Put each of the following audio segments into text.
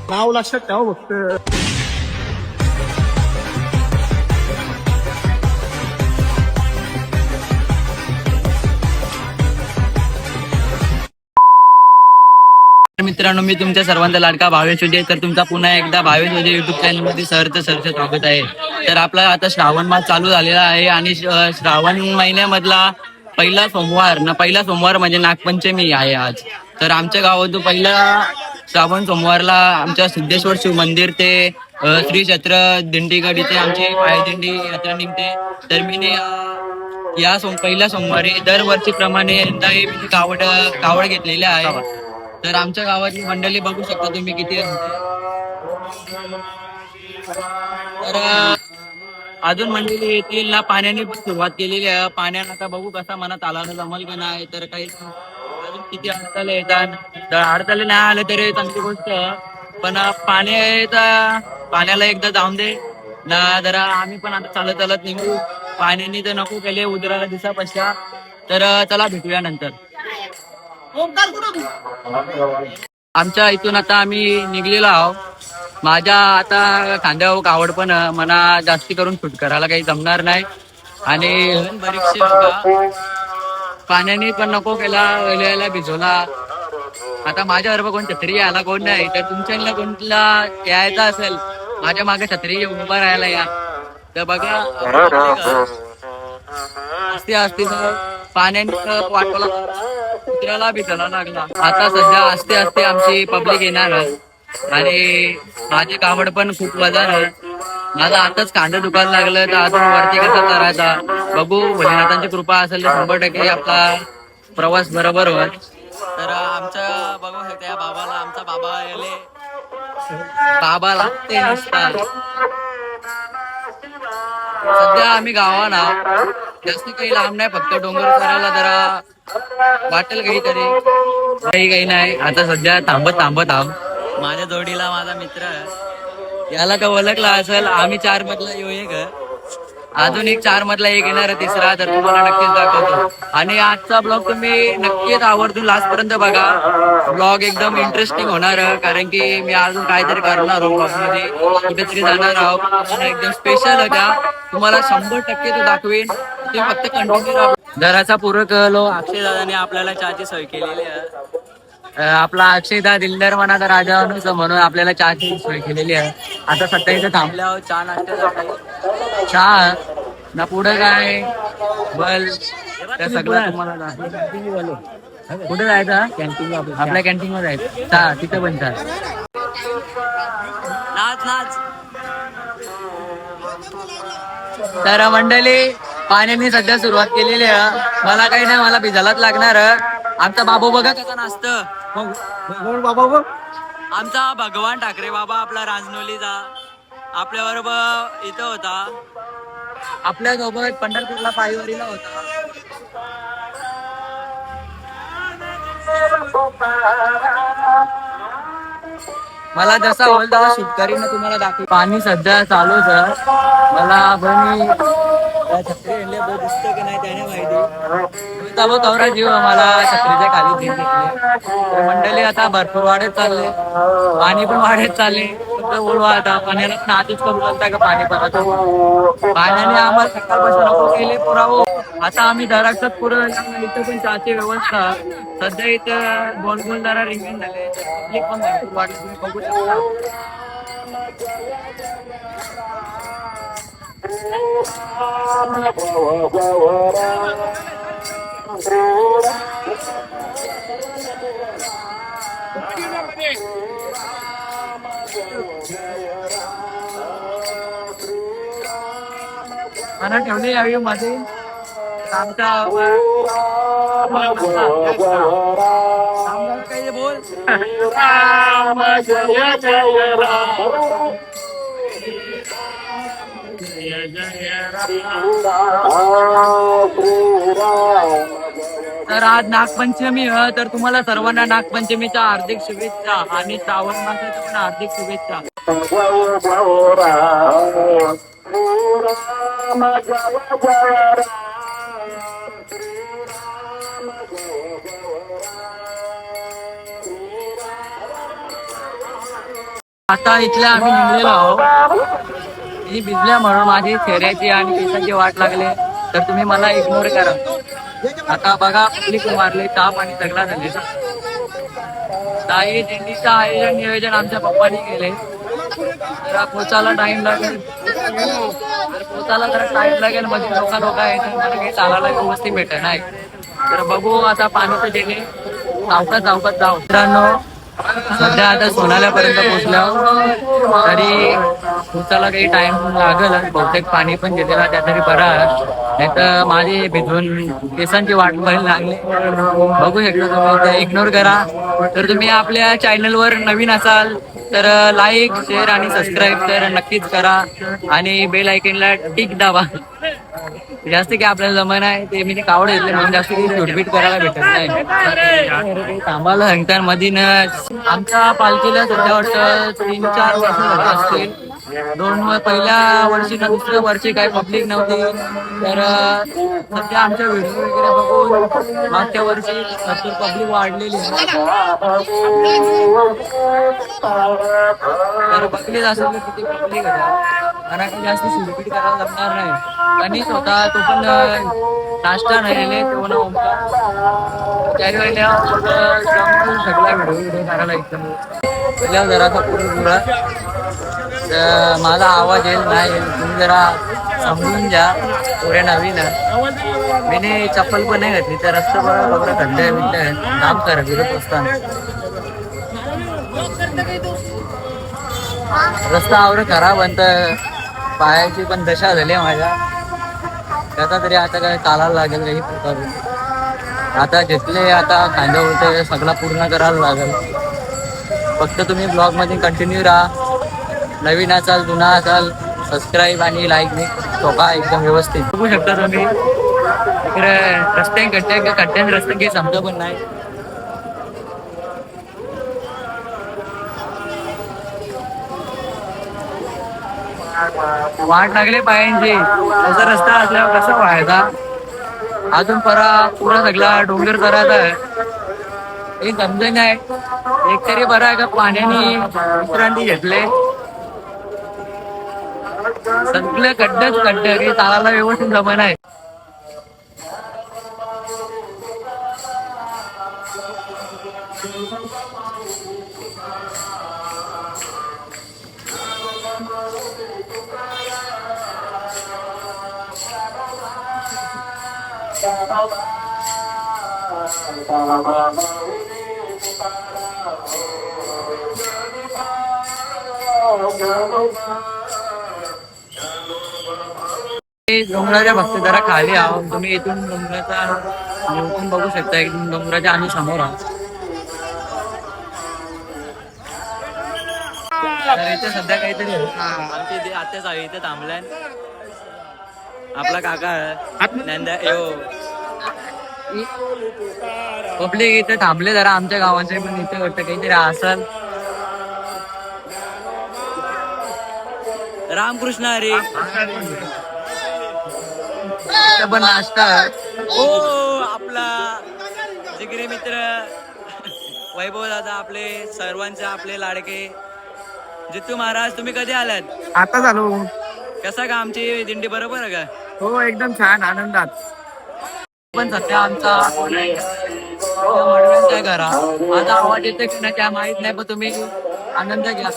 नाव लक्षात ठेवा फक्त. मित्रांनो, मी तुमच्या सर्वांचा लाडका भावेश विजय. तर तुमचा पुन्हा एकदा भावेश विजय युट्यूब चॅनल मध्ये सरचं स्वागत आहे. तर आपला आता श्रावण मास चालू झालेला आहे आणि श्रावण महिन्यामधला पहिला सोमवार म्हणजे नागपंचमी आहे आज. तर आमच्या गावातून पहिला श्रावण सोमवारला आमच्या सिद्धेश्वर शिव मंदिर ते श्री क्षेत्र दिंडीगड इथे आमची पायदिंडी यात्रा निघते. तर मी पहिल्या सोमवारी दरवर्षीप्रमाणे यंदाही मी कावड घेतलेली आहे. तर आमच्या गावातली मंडळी बघू शकता तुम्ही किती. तर अजून मंडळी येतील ना. पाण्याने पण सुरुवात केलेली आहे. पाण्यानं आता बघू कसा मनात आला जमल का नाही. तर काही अजून किती अडथळे येतात. तर अडथळे नाही आले तरी चांगली गोष्ट. पण पाण्याला एकदा जाऊन दे ना. जरा आम्ही पण आता चालत निघू. पाण्याने तर नको केले उदराला दिसा पश्चा. तर चला भेटूया नंतर. आमच्या इथून आता आम्ही निघलेलो आहोत. माझ्या आता खांद्यावर कावड पण मना जास्ती करून शूट करायला काही जमणार नाही. आणि बरीचशी लोक पाण्याने पण नको केला भिजवला. आता माझ्या बरोबर कोण छत्री यायला कोण नाही. तर तुमच्या कोणला यायचा असेल माझ्या मागे छत्री उभा राहायला या. तर बघा असते पाण्याने वाटवला कुत्र्याला भिजायला लागला. आता सध्या असते आमची पब्लिक येणार आणि माझी कावड पण खूप वजन आहे. माझा आताच कांदा दुखायला लागलं. तर अजून वरती कसा करायचा बघू. भोलेनाथांची कृपा असेल तर 100% आपला प्रवास बरोबर होईल. तर आमच्या बघू शकता बाबाला आमचा बाबा लागते नसता. सध्या आम्ही गावाला जास्त काही लांब नाही. फक्त डोंगर करायला जरा वाटेल काही नाही. आता सध्या थांबत आहो. माझ्या जोडीला माझा मित्र याला का ओळखला असेल. आम्ही 4 मधला येऊ एक अजून एक 4 मधला एक येणार तिसरा. तर तुम्हाला नक्कीच दाखवतो. आणि आजचा ब्लॉग तुम्ही नक्कीच आवर्जून लास्ट पर्यंत बघा. ब्लॉग एकदम इंटरेस्टिंग होणार. कारण की मी अजून काहीतरी करणार आहोत. ब्लॉग मध्ये कुठेतरी जाणार आहोत. एकदम स्पेशल होता. तुम्हाला 100% तो दाखवेन. तुम्ही फक्त कंटिन्यू राहा. जराचा पूरक लो अक्षय दादाने आपल्याला चहाची सोय केलेली आहे. आपला अक्षयदा दिलदार मनाचा राजा म्हणून आपल्याला चहाची सोय केलेली आहे. आता सध्या इथे थांबले आहोत चहा नाश्त्यासाठी. चहा ना पुढे काय बल त्या सगळं तुम्हाला कुठे जायचं. कॅन्टीन आपल्या कॅन्टीन मध्ये जायचं. चहा तिथे पण चहा. नाच तर मंडळी पाण्याने सध्या सुरुवात केलेली आहे. मला काही नाही. मला भिजायलाच लागणार. आमचा बाबू बघा कसा नाचतं. बाबा आमचा भगवान ठाकरे बाबा आपला राजनोलीचा आपल्या बरोबर इथं होता. आपल्या सोबत पंढरपूरला पायवारीला होता. मला जसा होईल तसा शेतकरी तुम्हाला दाखव. पाणी सध्या चालूच आहे. मला बनी छत्री आणले दिसतं की नाही त्याने माहिती. तवरा जीव मला छत्रीच्या खाली घेतले. मंडळी आता भरपूर वाढत चालले. पाणी पण वाढत चालले. ओळवा आता पाण्याला पण आधीच करू लागता का पाणी पाण्याने आम्हाला सकाळपासून नको केले पुरावं. आता आम्ही दराक्षात पुरं इथं पण चहाची व्यवस्था. सध्या इथं गोल जरा रिंगण झाले. पब्लिक पण भरपूर वाढले. तुम्ही बघू शकता. मला ठेवले यावी मध्ये आमचा काही बोल. राम जय जय राम जय जय तर आज नागपंचमी तर तुम्हाला सर्वांना नागपंचमीच्या हार्दिक शुभेच्छा आणि श्रावण मासाच्या पण हार्दिक शुभेच्छा. आता इथल्या आम्ही निघलेलो आहोत. मी भिजल्या म्हणून माझी चेहऱ्याची आणि केसांची वाट लागले तर तुम्ही मला इग्नोर करा. आता बघा आपली मारले ताप आणि सगळा झाले. काही दिंडीचं आयोजन नियोजन आमच्या पप्पांनी केले. जरा पोचायला टाइम लागेल. पोचायला जरा टाइम लागेल. मध्ये लोक आहेत मला काही चालायला व्यवस्थित भेटत नाही. तर बघू आता पाणीचं डेले सावकाश जाऊ. मित्रांनो सध्या आता सोनाल्यापर्यंत पोहोचलो तरी पोचायला काही टाइम लागेल. बहुतेक पाणी पण घेतलेला त्या तरी बरा नाही तर माझी भिजून केसांची वाट पाहायला लागली. बघू शकता तुम्ही इग्नोर करा. तर तुम्ही आपल्या चॅनलवर नवीन असाल तर लाईक शेअर आणि सबस्क्राईब तर नक्कीच करा आणि बेल आयकॉनला टिक दाबा. जास्त काही आपल्याला जमा नाही ते मी कावड घेतले म्हणून जास्त काही सुटबीट करायला भेटत नाही. कामाला सांगता मधीन आमच्या पालखीला सध्या वाटतं 3-4 वर्ष झाले असतील. पहिल्या वर्षी ना दुसऱ्या वर्षी काही पब्लिक नव्हती तर सध्या आमच्या व्हिडिओ वगैरे बघून मागच्या वर्षी भरपूर पब्लिक वाढलेली तर बघलीच असेल तर किती पब्लिक होता. मला काही जास्त सुटबीट करायला जमणार नाही. गणेश होता तो पण नाश्ता नाही तो ना ओमकार त्यावेळेला सगळा व्हिडिओ करायला एकदम जरासा पुरा माझा आवाज येईल नाही येईल तुम्ही जरा समजून घ्या. पुढे नवीन मी चप्पल पण नाही घातली तर रस्ता बरोबर खड्डे बिड्डे काम करा फिरत असताना रस्ता आवड खराब आणि पायाची पण दशा झाली माझ्या. त्याचा तरी आता काय चालायला लागेल काही प्रकारे. आता घेतले आता खांदा होते सगळा पूर्ण करायला लागेल. फक्त तुम्ही ब्लॉग मध्ये कंटिन्यू राहा. नवीन असाल जुना असाल सबस्क्राईब आणि लाईक नाही सोपा एकदम व्यवस्थित बघू शकता तुम्ही. इकडे रस्ते कट्ट्यान रस्ते काही समजा पण नाही. वाट लागली पायांची. असा रस्ता असल्यावर कसा व्हायचा. अजून पुरा सगळा डोंगर करायचा आहे हे समजत नाही. एक तरी बरं आहे का पाण्याने विश्रांती घेतले. सगळे खड्डेच खड्डे की चालायला व्यवस्थित जमन आहे. डोंगराच्या फक्त जरा खाली आहोत. तुम्ही इथून डोंगराचा पण बघू शकता. एकदम डोंगराच्या आम्ही समोर आहोत. तर इथे सध्या काहीतरी आमची आत्याच आहे इथे थांबलाय. आपला काका पब्लिक इथे थांबले जरा आमच्या गावाचे पण इथे वाटतं काहीतरी असल. रामकृष्ण हरी पण नाश्ता ओ आपला जिगरी मित्र वैभव दादा आपले सर्वांचे आपले लाडके जितू महाराज. तुम्ही कधी आलात? आता झालो. कसा का आमची दिंडी बरोबर आहे का? हो एकदम छान आनंदात. पण सध्या आमचा वडिलांच्या घरा माझा आवाज येतो की नाही त्या माहित नाही पण तुम्ही आनंद घ्या.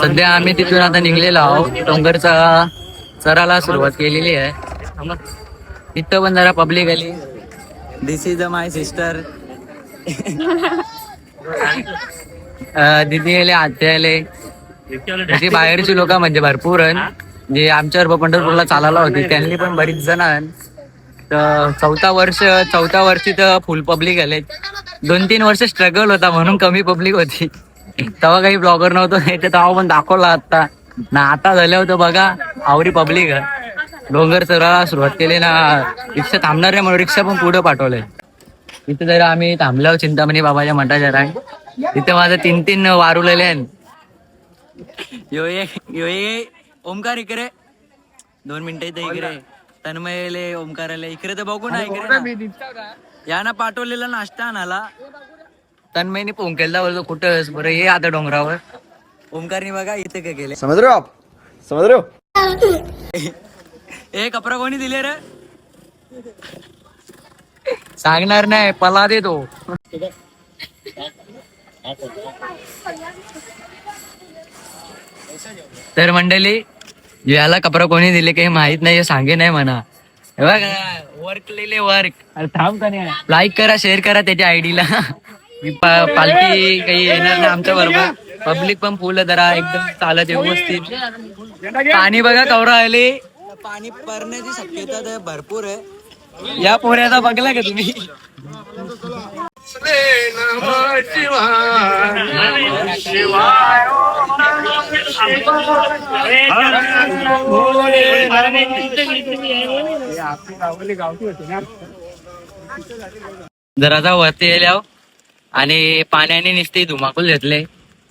सध्या आम्ही तिथून आता निघलेलो आहोत. डोंगरचा चराला सुरुवात केलेली आहे. तिथं पण जरा पब्लिक आली. दिस इज माय सिस्टर. दिदी आले, आत्या आले. ती बाहेरची लोक म्हणजे भरपूर जे आमच्यावर पंढरपूरला चालायला होती त्यांनी पण बरीच जण. तर चौथा वर्षी तर फुल पब्लिक आले. 2-3 वर्ष स्ट्रगल होता म्हणून कमी पब्लिक होती. तेव्हा काही ब्लॉगर नव्हतं, नाही तर तेव्हा पण दाखवला आता ना. आता झालं होतं बघा आवरी पब्लिक डोंगर चढायला सुरुवात केली ना. रिक्षा थांबणार नाही म्हणून रिक्षा पण पुढे पाठवलंय. इथे जरा आम्ही थांबलो चिंतामणी बाबाच्या मठाच्या रांग. तिथे माझं 3 वारुलेले आहेत. यो ओमकार इकडे 2 मिनिटं इथे इकडे. तन्मयले ओमकाराले इकडे तर बघू ना. इकडे या ना पाठवलेला नाश्ता आणाला. तन्मयने फोन केला, बोलतो कुठं बरं ये आता डोंगरावर. ओमकारने बघा इथे काय केले. समज रे आप समज रे. ए कपडा कोणी दिले रे सांगणार नाही, पला दे तो. तर मंडळी याला कपडा कोणी दिले काही माहित नाही, सांगे नाही म्हणा. वर्क लिहिले वर्क. थांब का नाही. लाईक करा, शेअर करा त्याच्या आयडीला. पालखी काही येणार नाही आमच्या बरोबर. पब्लिक पण फुल जरा एकदम चालत व्यवस्थित. पाणी बघा कवरा आले. पाणी पडण्याची शक्यता तर भरपूर आहे. या पोऱ्याचा बघला का तुम्ही. जरा वरती गेल्यावर आणि पाण्याने नुसते धुमाकूल घेतले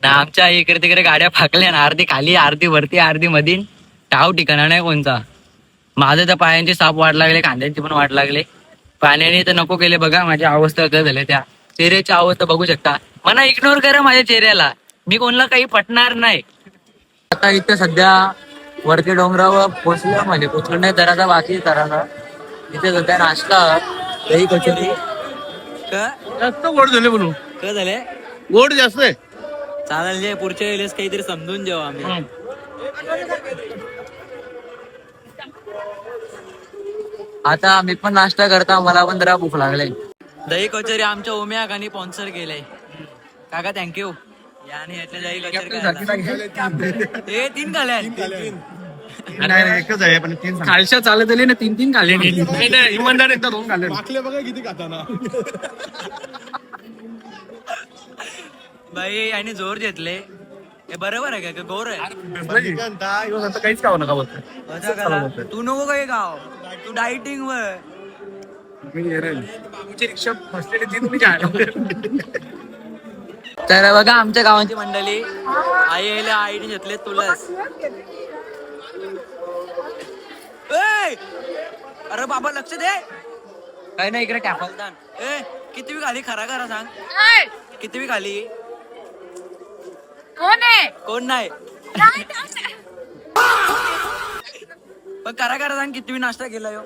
ना. आमच्या इकडे तिकडे गाड्या फाकल्या ना. अर्धी खाली, अर्धी वरती, अर्धी मधीन. टाव ठिकाणा नाही कोणता. माझं तर पायांचे साप वाट लागले, कांद्यांची पण वाट लागले. पाण्याने तर नको केले. बघा माझी अवस्था काय झाली. त्या चेहऱ्याची अवस्था बघू शकता. मला इग्नोर करा माझ्या चेहऱ्याला. मी कोणाला काही पटणार नाही. आता इथे सध्या वरती डोंगरावर पोचलो. म्हणजे पोचलो नाही, जरा बाकी तराला. इथे सध्या नाश्ता, दही कचोरी. जास्त गोड झाले बोलू. काय झाले गोड जास्त आहे. चालेल जे पुढच्या वेळेस काहीतरी समजून देऊ आम्ही. आता मी पण नाश्ता करता, मला पण जरा भूक लागले. दही कचोरी आमच्या ओम्याकाने स्पॉन्सर केलंय. काका थँक्यू. याने दही कचोरी हे 3 खाल्या. एकच आहे पण 3 खालच्या चालत आले ना. 3 खाल्ले. इमानदार एकदा 2 खाल्ले. मागले बघा किती खाताना. बाई आणि जोर घेतले. हे बरोबर आहे का गोर आहे. काहीच खाऊ नका बोलतो. तू नको काही गाव, तू डायटिंग वर. रिक्षा फसलेली ती तुम्ही. तर बघा आमच्या गावाची मंडळी आईने घेतले तुळस. अरे बाबा लक्ष दे. काही नाही इकडे कॅपलदान. किती खाली खरा खरा सांग. किती खाली. कोण नाही पण करा करा सांग किती नाश्ता केला यो.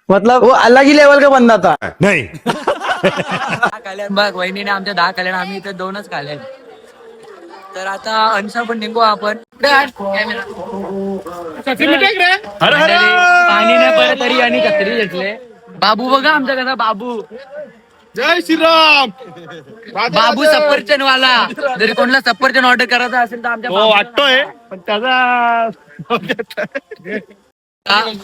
मतलब वो अलग ही लेवल का बंदा था. नहीं. बघ वहिनीने आमच्या 10 खाल्या, आम्ही इथे 2च खाल्ले. तर आता अंशा पण निघू आपण. पाणी नाही पडत तरी आणि छत्री घेतले. बाबू बघा आमचा कसा बाबू. जय श्रीराम. बाबू सफरचंद वाला. जरी कोणाला सफरचंद ऑर्डर करायचा असेल तर आमच्या वाटतोय पण त्याचा.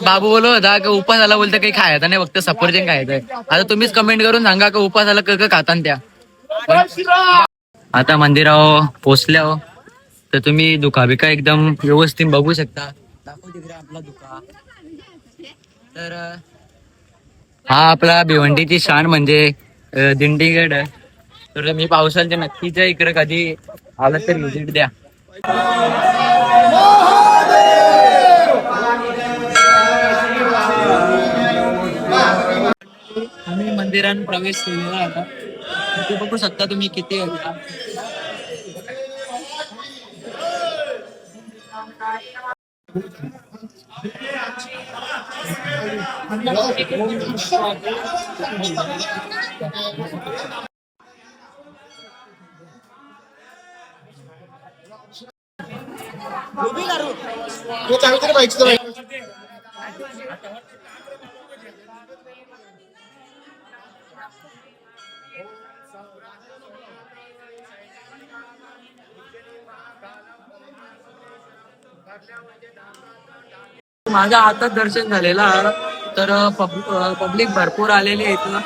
बाबू बोलत होता की उपास आला बोलतं काही खायचं नाही, फक्त सफरचंद खायचंय. आता तुम्हीच कमेंट करून सांगा की उपास आला खाता त्या. आता मंदिरावर पोचल्या तर तुम्ही दुखाबिका एकदम व्यवस्थित बघू शकता. दाखव तिकडे आपला दुखा. तर हा आपला भिवंडीची शान म्हणजे दिंडीगड. तर मी पावसाळ्याच्या नक्कीच इकडे कधी आलं तर व्हिजिट द्या. आम्ही मंदिरात प्रवेश केलेला आता. ते बघू शकता तुम्ही किती आहे. माझ्या हातात दर्शन झालेला तर पब्लिक भरपूर आलेली आहे इथं.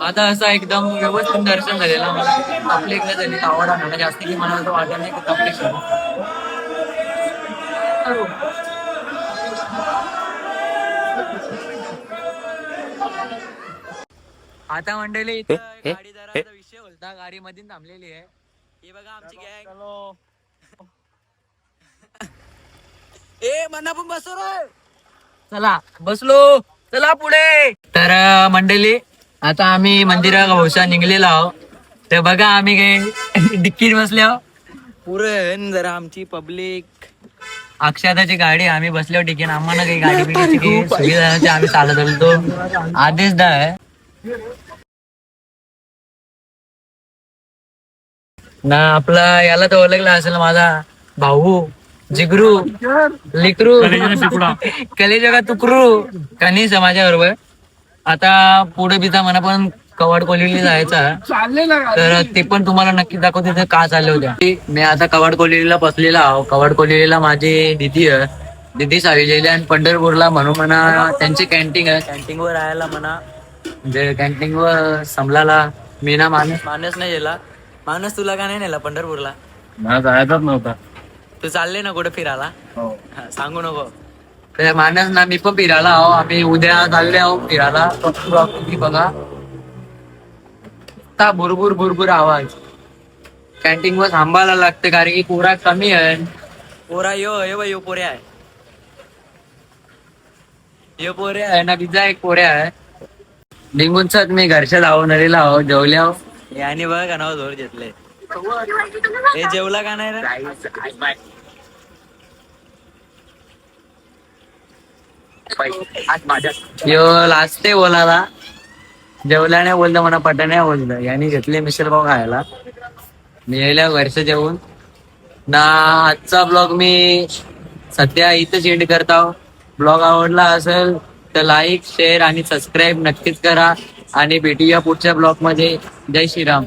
आता असं एकदम व्यवस्थित दर्शन झालेलं मला पब्लिक नाही झाली आवडा मला जास्त की मला असं वाटत नाही की पब्लिक आता मंडळी इथं गाडी दराचा विषय होता गाडी मध्ये थांबलेली आहे हे बघा आमची गँग. ए मना पण बसो रे चला बसलो चला पुढे. तर मंडळी आता आम्ही मंदिरा भोवसा निघलेलो आहो तर बघा आम्ही काही डिक्कीत बसल्या पुरे जरा आमची पब्लिक अक्षताची गाडी आम्ही बसल्यावर डिक्कीन आम्हाला काही गाडी बिडीची काही सुविधा नव्हती आम्ही चालत होतो आदेश दा आहे ना आपला याला तर ओळखला असेल माझा भाऊ जिगरू लिकरू कलेजगा तुकरू कनिस माझ्या बरोबर. आता पुढे बिता मला पण कवाड कोलिवली जायचा तर ते पण तुम्हाला नक्की दाखवते ते का चालले होते. मी आता कवाड कोलिवलीला बसलेला आहो. कवाड कोलिवलीला माझी दिदी साविजेली आणि पंढरपूरला म्हणून म्हणा त्यांची कॅन्टीन आहे कॅन्टीन वर राहायला म्हणा म्हणजे कॅन्टीन वर समलाला मी ना मानस नाही गेला. मानस तुला का नाही नेला पंढरपूरला? जायचाच नव्हता. तू चालले ना कुठे फिरायला सांगू नको. तर मानस ना मी पण फिरायला आहो आम्ही उद्या चालले आहो फिरायला बघा ता भुरभुर भुरभुर आवाज कॅन्टीन वर थांबायला लागते कारण की पोरा कमी आहे. पोरा यो पोऱ्या आहे यो पोऱ्या आहे ना बिजा एक पोऱ्या आहे निघूनच मी घरच्या लावणारीला आहो जेवल्या आहो याने बघ का नाव जोर घेतले हे जेवला का नाही रे यो लास्ट बोलाला जेवला नाही बोलतो मला पटा नाही बोलतं यांनी घेतले मिसळ पाव खायला मी यायला वर्ष जेवून ना. आजचा ब्लॉग मी सध्या इथंच एंड करता. ब्लॉग आवडला असेल तर लाईक शेअर आणि सबस्क्राईब नक्कीच करा आणि भेटूया पुढच्या ब्लॉग मध्ये. जय श्रीराम.